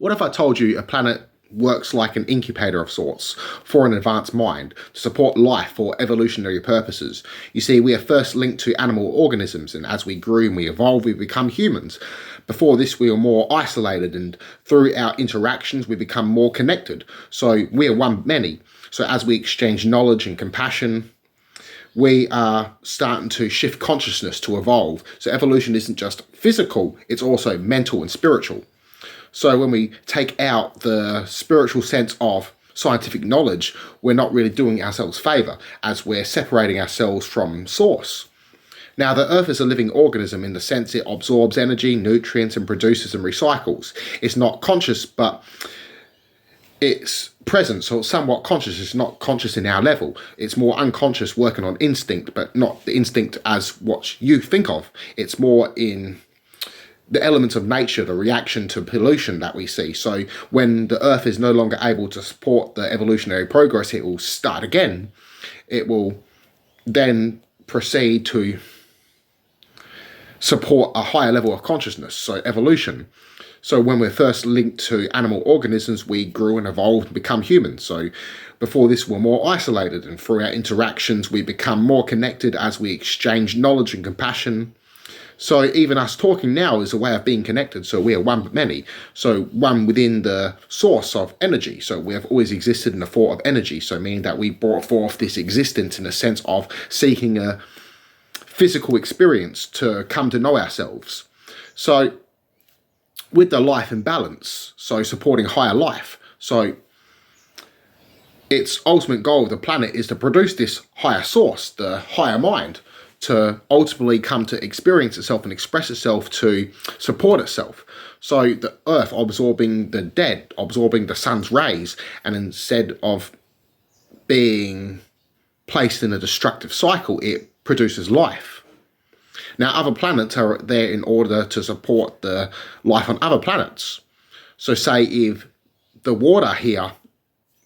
What if I told you a planet works like an incubator of sorts for an advanced mind to support life for evolutionary purposes? You see, we are first linked to animal organisms, and as we grew and we evolved, we become humans. Before this, we were more isolated, and through our interactions, we become more connected. So we are one many. So as we exchange knowledge and compassion, we are starting to shift consciousness to evolve. So evolution isn't just physical, it's also mental and spiritual. So when we take out the spiritual sense of scientific knowledge, we're not really doing ourselves favour, as we're separating ourselves from source. Now, the Earth is a living organism in the sense it absorbs energy, nutrients, and produces and recycles. It's not conscious, but it's present, so somewhat conscious. It's not conscious in our level. It's more unconscious, working on instinct, but not the instinct as what you think of. It's more in the elements of nature, the reaction to pollution that we see. So when the Earth is no longer able to support the evolutionary progress, it will start again. It will then proceed to support a higher level of consciousness, so evolution. So when we're first linked to animal organisms, we grew and evolved and become humans. So before this, we're more isolated, and through our interactions, we become more connected as we exchange knowledge and compassion. So even us talking now is a way of being connected. So we are one but many. So one within the source of energy. So we have always existed in the thought of energy. So meaning that we brought forth this existence in a sense of seeking a physical experience to come to know ourselves. So with the life in balance, so supporting higher life. So its ultimate goal of the planet is to produce this higher source, the higher mind, to ultimately come to experience itself and express itself to support itself. So the Earth absorbing the dead, absorbing the sun's rays, and instead of being placed in a destructive cycle, it produces life. Now, other planets are there in order to support the life on other planets. So say if the water here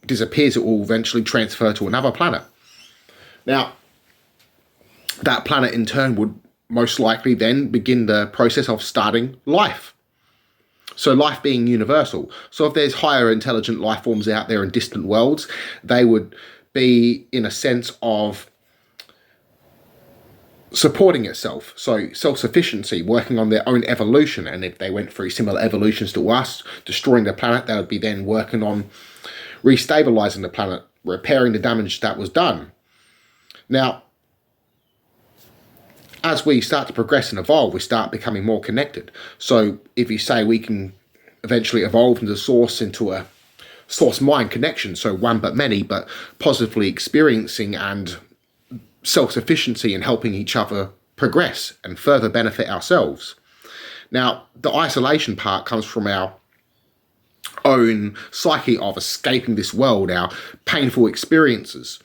disappears, it will eventually transfer to another planet. Now, that planet in turn would most likely then begin the process of starting life. So life being universal. So if there's higher intelligent life forms out there in distant worlds, they would be in a sense of supporting itself. So self-sufficiency, working on their own evolution. And if they went through similar evolutions to us, destroying the planet, they would be then working on restabilizing the planet, repairing the damage that was done. Now, as we start to progress and evolve, we start becoming more connected. So if you say we can eventually evolve into source, into a source-mind connection, so one but many, but positively experiencing and self-sufficiency and helping each other progress and further benefit ourselves. Now, the isolation part comes from our own psyche of escaping this world, our painful experiences.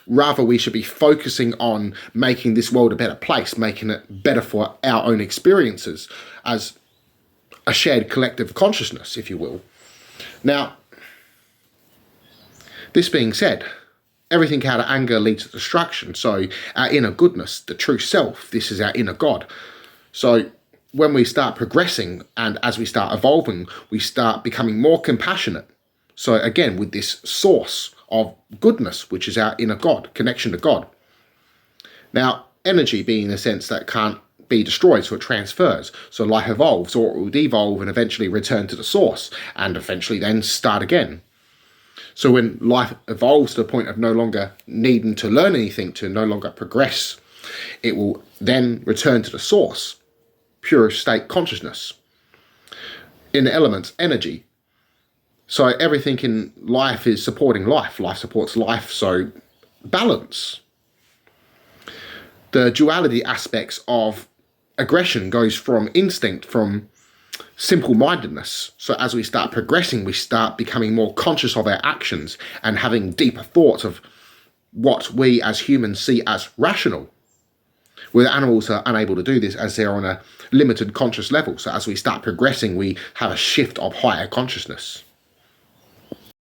Rather, we should be focusing on making this world a better place, making it better for our own experiences as a shared collective consciousness, if you will. Now, this being said, everything out of anger leads to destruction. So our inner goodness, the true self, this is our inner God. So when we start progressing and as we start evolving, we start becoming more compassionate. So again, with this source of goodness, which is our inner God, connection to God. Now, energy being a sense that can't be destroyed, so it transfers. So life evolves, or it will devolve and eventually return to the source, and eventually then start again. So when life evolves to the point of no longer needing to learn anything, to no longer progress, it will then return to the source, pure state consciousness. In the elements, energy. So everything in life is supporting life. Life supports life, so balance. The duality aspects of aggression goes from instinct, from simple-mindedness. So as we start progressing, we start becoming more conscious of our actions and having deeper thoughts of what we as humans see as rational. Where animals are unable to do this as they're on a limited conscious level. So as we start progressing, we have a shift of higher consciousness.